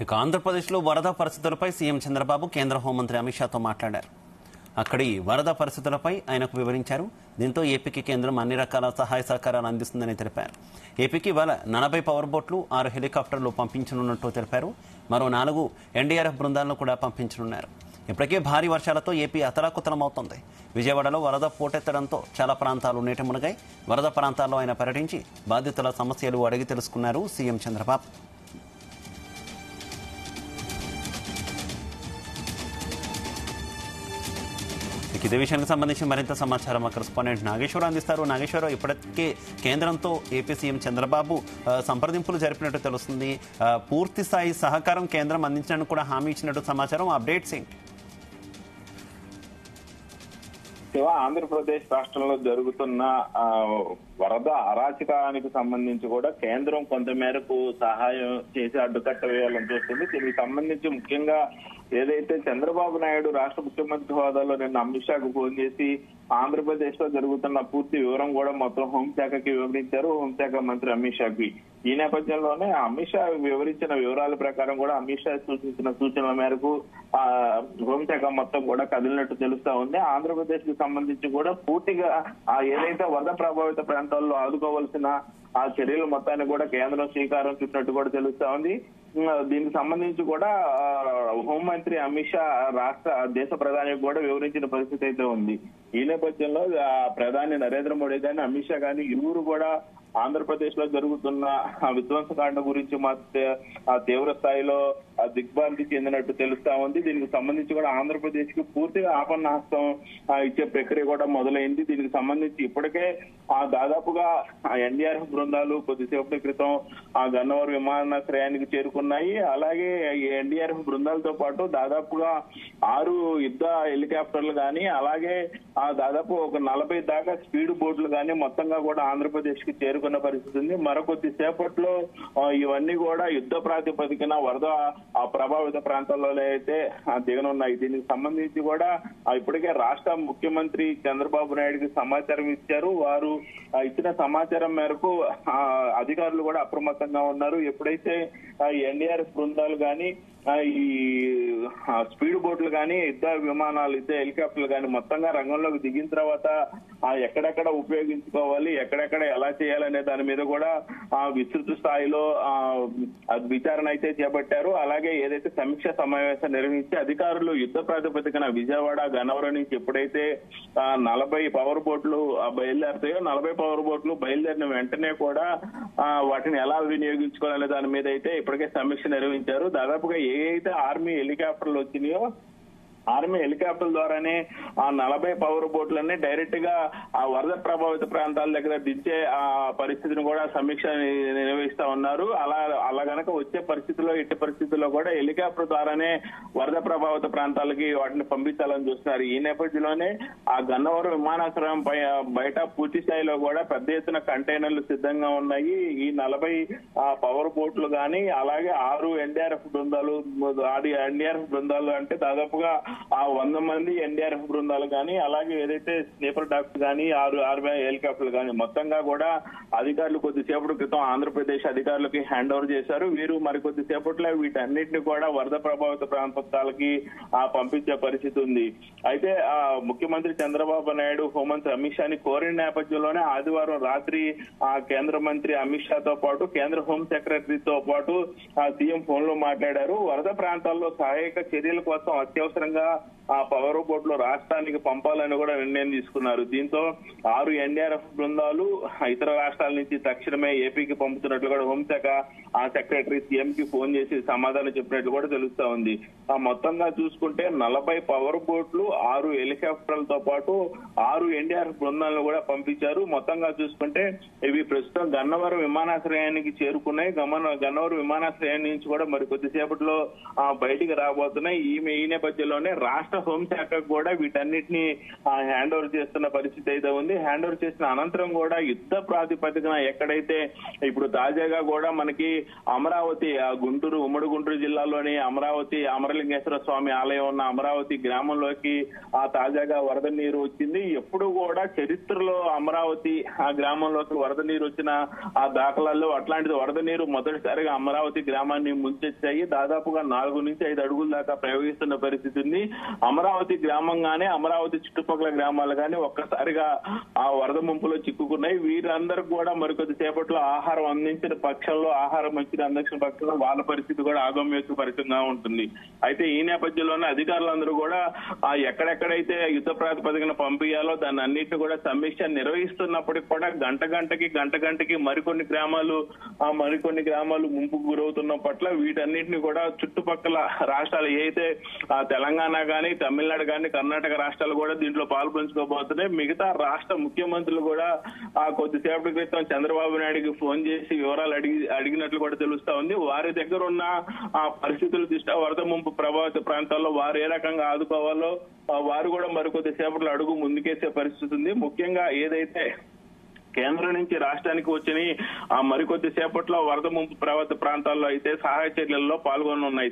ఇక ఆంధ్రప్రదేశ్లో వరద పరిస్థితులపై సీఎం చంద్రబాబు కేంద్ర హోంమంత్రి అమిత్ షాతో మాట్లాడారు. అక్కడి వరద పరిస్థితులపై ఆయనకు వివరించారు. దీంతో ఏపీకి కేంద్రం అన్ని రకాల సహాయ సహకారాలు అందిస్తుందని తెలిపారు. ఏపీకి 40 పవర్ బోట్లు 6 హెలికాప్టర్లు పంపించనున్నట్టు తెలిపారు. మరో 4 ఎన్డీఆర్ఎఫ్ బృందాలను కూడా పంపించనున్నారు. ఇప్పటికే భారీ వర్షాలతో ఏపీ అతలాకుతలమవుతోంది. విజయవాడలో వరద పోటెత్తడంతో చాలా ప్రాంతాలు నీట మునిగాయి. వరద ప్రాంతాల్లో ఆయన పర్యటించి బాధితుల సమస్యలు అడిగి తెలుసుకున్నారు సీఎం చంద్రబాబు. ఇదే విషయానికి సంబంధించి మరింత సమాచారం మా కరెస్పాండెంట్ నాగేశ్వరరావు అందిస్తారు. నాగేశ్వరరావు, ఇప్పటికే కేంద్రంతో ఏపీ సీఎం చంద్రబాబు సంప్రదింపులు జరిపినట్టు తెలుస్తుంది. పూర్తి స్థాయి సహకారం కేంద్రం అందించడానికి కూడా హామీ ఇచ్చినట్టు సమాచారం. అప్డేట్స్ ఏంటి? ఆంధ్రప్రదేశ్ రాష్ట్రంలో జరుగుతున్న వరద అరాచకానికి సంబంధించి కూడా కేంద్రం కొంత మేరకు సహాయం చేసి అడ్డుకట్ట వేయాలని చూస్తుంది. దీనికి సంబంధించి ముఖ్యంగా ఏదైతే చంద్రబాబు నాయుడు రాష్ట్ర ముఖ్యమంత్రి హోదాలో నిన్న అమిత్ షాకు ఫోన్ చేసి ఆంధ్రప్రదేశ్ లో జరుగుతున్న పూర్తి వివరం కూడా మొత్తం హోంశాఖకి వివరించారు. హోంశాఖ మంత్రి అమిత్ షాకి ఈ నేపథ్యంలోనే అమిత్ షా వివరించిన వివరాల ప్రకారం కూడా అమిత్ షా సూచించిన సూచనల మేరకు హోంశాఖ మొత్తం కూడా కదిలినట్టు తెలుస్తా ఉంది. ఆంధ్రప్రదేశ్ కి సంబంధించి కూడా పూర్తిగా ఏదైతే వరద ప్రభావిత ప్రాంతాల్లో ఆదుకోవాల్సిన ఆ చర్యలు మొత్తాన్ని కూడా కేంద్రం శ్రీకారం చుట్టినట్టు కూడా తెలుస్తా ఉంది. దీనికి సంబంధించి కూడా హోంమంత్రి అమిత్ షా దేశ ప్రధానికి కూడా వివరించిన పరిస్థితి అయితే ఉంది. ఈ నేపథ్యంలో ప్రధాని నరేంద్ర మోడీ కానీ అమిత్ షా కానీ ఇరువురు కూడా ఆంధ్రప్రదేశ్ లో జరుగుతున్న విధ్వంసకాండ గురించి తీవ్ర స్థాయిలో దిగ్భ్రాంతి చెందినట్టు తెలుస్తా ఉంది. దీనికి సంబంధించి కూడా ఆంధ్రప్రదేశ్ కి పూర్తిగా ఆపన్నహస్తం ఇచ్చే ప్రక్రియ కూడా మొదలైంది. దీనికి సంబంధించి ఇప్పటికే దాదాపుగా ఎన్డీఆర్ఎఫ్ బృందాలు కొద్దిసేపటి క్రితం గన్నవరం విమానాశ్రయానికి చేరుకున్నాయి. అలాగే ఎన్డీఆర్ఎఫ్ బృందాలతో పాటు దాదాపుగా 6 యుద్ధ హెలికాప్టర్లు కానీ అలాగే దాదాపు ఒక 40 దాకా స్పీడ్ బోట్లు కానీ మొత్తంగా కూడా ఆంధ్రప్రదేశ్ కి చేరుకున్న పరిస్థితి ఉంది. మరొకొద్ది సేపట్లో ఇవన్నీ కూడా యుద్ధ ప్రాతిపదికన వరద ప్రభావిత ప్రాంతాల్లో అయితే దిగనున్నాయి. దీనికి సంబంధించి కూడా ఇప్పటికే రాష్ట్ర ముఖ్యమంత్రి చంద్రబాబు నాయుడుకి సమాచారం ఇచ్చారు. వారు ఇచ్చిన సమాచారం మేరకు అధికారులు కూడా అప్రమత్తంగా ఉన్నారు. ఎప్పుడైతే ఎన్డీఆర్ఎఫ్ బృందాలు కానీ ఈ స్పీడ్ బోట్లు కానీ యుద్ధ విమానాలు యుద్ధ హెలికాప్టర్లు కానీ మొత్తంగా రంగంలోకి దిగిన తర్వాత ఎక్కడెక్కడ ఉపయోగించుకోవాలి, ఎక్కడెక్కడ ఎలా చేయాలనే దాని మీద కూడా విస్తృత స్థాయిలో విచారణ అయితే చేపట్టారు. అలాగే ఏదైతే సమీక్ష సమావేశం నిర్వహించి అధికారులు యుద్ధ ప్రాతిపదికన విజయవాడ గన్నవరం నుంచి ఎప్పుడైతే 40 పవర్ బోట్లు బయలుదేరుతాయో 40 పవర్ బోట్లు బయలుదేరిన వెంటనే కూడా వాటిని ఎలా వినియోగించుకోవాలనే దాని మీద అయితే ఇప్పటికే సమీక్ష నిర్వహించారు. దాదాపుగా ఏదైతే ఆర్మీ హెలికాప్టర్లు వచ్చినాయో ఆర్మీ హెలికాప్టర్ల ద్వారానే 40 పవర్ బోట్లన్నీ డైరెక్ట్ గా వరద ప్రభావిత ప్రాంతాల దగ్గర దించే పరిస్థితిని కూడా సమీక్ష నిర్వహిస్తా ఉన్నారు. అలా గనక వచ్చే పరిస్థితుల్లో ఎట్టి పరిస్థితుల్లో కూడా హెలికాప్టర్ ద్వారానే వరద ప్రభావిత ప్రాంతాలకి వాటిని పంపించాలని చూస్తున్నారు. ఈ నేపథ్యంలోనే గన్నవరం విమానాశ్రయం బయట పూర్తి స్థాయిలో కూడా పెద్ద ఎత్తున కంటైనర్లు సిద్ధంగా ఉన్నాయి. ఈ 40 పవర్ బోట్లు కానీ అలాగే 6 ఎన్డీఆర్ఎఫ్ బృందాలు అంటే దాదాపుగా 100 మంది ఎన్డీఆర్ఎఫ్ బృందాలు కానీ అలాగే ఏదైతే స్నేపర్ డాగ్స్ కానీ 6 ఆర్మీ హెలికాప్టర్లు కానీ మొత్తంగా కూడా అధికారులు కొద్దిసేపటి క్రితం ఆంధ్రప్రదేశ్ అధికారులకి హ్యాండ్ ఓవర్ చేశారు. వీరు మరికొద్దిసేపట్లో వీటన్నిటిని కూడా వరద ప్రభావిత ప్రాంతాలకి పంపించే పరిస్థితి ఉంది. అయితే ముఖ్యమంత్రి చంద్రబాబు నాయుడు హోంమంత్రి అమిత్ షాని కోరిన నేపథ్యంలోనే ఆదివారం రాత్రి కేంద్ర మంత్రి అమిత్ షాతో పాటు కేంద్ర హోం సెక్రటరీతో పాటు సీఎం ఫోన్ లో మాట్లాడారు. వరద ప్రాంతాల్లో సహాయక చర్యల కోసం అత్యవసరంగా పవర్ బోట్లు రాష్ట్రానికి పంపాలని కూడా నిర్ణయం తీసుకున్నారు. దీంతో 6 ఎన్డీఆర్ఎఫ్ బృందాలు ఇతర రాష్ట్రాల నుంచి తక్షణమే ఏపీకి పంపుతున్నట్లు కూడా హోంశాఖ సెక్రటరీ సీఎం కి ఫోన్ చేసి సమాధానం చెప్పినట్లు కూడా తెలుస్తా ఉంది. మొత్తంగా చూసుకుంటే 40 పవర్ బోట్లు 6 హెలికాప్టర్లతో పాటు 6 ఎన్డీఆర్ఎఫ్ బృందాలను కూడా పంపించారు. మొత్తంగా చూసుకుంటే ఇవి ప్రస్తుతం గన్నవరం విమానాశ్రయానికి చేరుకున్నాయి. గన్నవరం విమానాశ్రయం నుంచి కూడా మరి కొద్దిసేపట్లో బయటికి రాబోతున్నాయి. ఈ నేపథ్యంలోనే రాష్ట్ర హోంశాఖకు కూడా వీటన్నిటిని హ్యాండ్ ఓవర్ చేస్తున్న పరిస్థితి అయితే ఉంది. హ్యాండ్ ఓవర్ చేసిన అనంతరం కూడా యుద్ధ ప్రాతిపదికన ఎక్కడైతే ఇప్పుడు తాజాగా కూడా మనకి అమరావతి గుంటూరు ఉమ్మడి గుంటూరు జిల్లాలోని అమరావతి అమరలింగేశ్వర స్వామి ఆలయం ఉన్న అమరావతి గ్రామంలోకి తాజాగా వరద నీరు వచ్చింది. ఎప్పుడు కూడా చరిత్రలో అమరావతి ఆ గ్రామంలోకి వరద నీరు వచ్చిన ఆ దాఖలాల్లో అట్లాంటిది వరద నీరు మొదటిసారిగా అమరావతి గ్రామాన్ని ముంచెచ్చాయి. దాదాపుగా 4 నుంచి 5 అడుగుల దాకా ప్రవహిస్తున్న పరిస్థితి ఉంది. అమరావతి గ్రామంగానే అమరావతి చుట్టుపక్కల గ్రామాలు కానీ ఒక్కసారిగా ఆ వరద ముంపులో చిక్కుకున్నాయి. వీరందరూ కూడా మరికొద్ది సేపట్లో ఆహారం అందించిన పక్షంలో ఆహారం అందించిన పక్షంలో వాళ్ళ పరిస్థితి కూడా ఆగమ్యోత్సపరితంగా ఉంటుంది. అయితే ఈ నేపథ్యంలోనే అధికారులందరూ కూడా ఎక్కడెక్కడైతే యుద్ధ ప్రాతిపదికన పంపించాలో దాన్ని అన్నింటినీ కూడా సమీక్ష నిర్వహిస్తున్నప్పటికీ కూడా గంట గంటకి మరికొన్ని గ్రామాలు ముంపుకు గురవుతున్న పట్ల వీటన్నిటిని కూడా చుట్టుపక్కల రాష్ట్రాలు ఏదైతే తెలంగాణ కానీ తమిళనాడు కానీ కర్ణాటక రాష్ట్రాలు కూడా దీంట్లో పాల్పంచుకోబోతున్నాయి. మిగతా రాష్ట్ర ముఖ్యమంత్రులు కూడా కొద్దిసేపటి క్రితం చంద్రబాబు నాయుడికి ఫోన్ చేసి వివరాలు అడిగినట్లు కూడా తెలుస్తా ఉంది. వారి దగ్గర ఉన్న పరిస్థితుల దృష్ట్యా వరద ముంపు ప్రభావిత ప్రాంతాల్లో వారు ఏ రకంగా ఆదుకోవాలో వారు కూడా మరికొద్ది సేపట్లో అడుగు ముందుకేసే పరిస్థితి ఉంది. ముఖ్యంగా ఏదైతే కేంద్రం నుంచి రాష్ట్రానికి వచ్చిన మరికొద్ది సేపట్లో వరద ముంపు ప్రభావిత ప్రాంతాల్లో అయితే సహాయ చర్యల్లో పాల్గొనున్నాయి.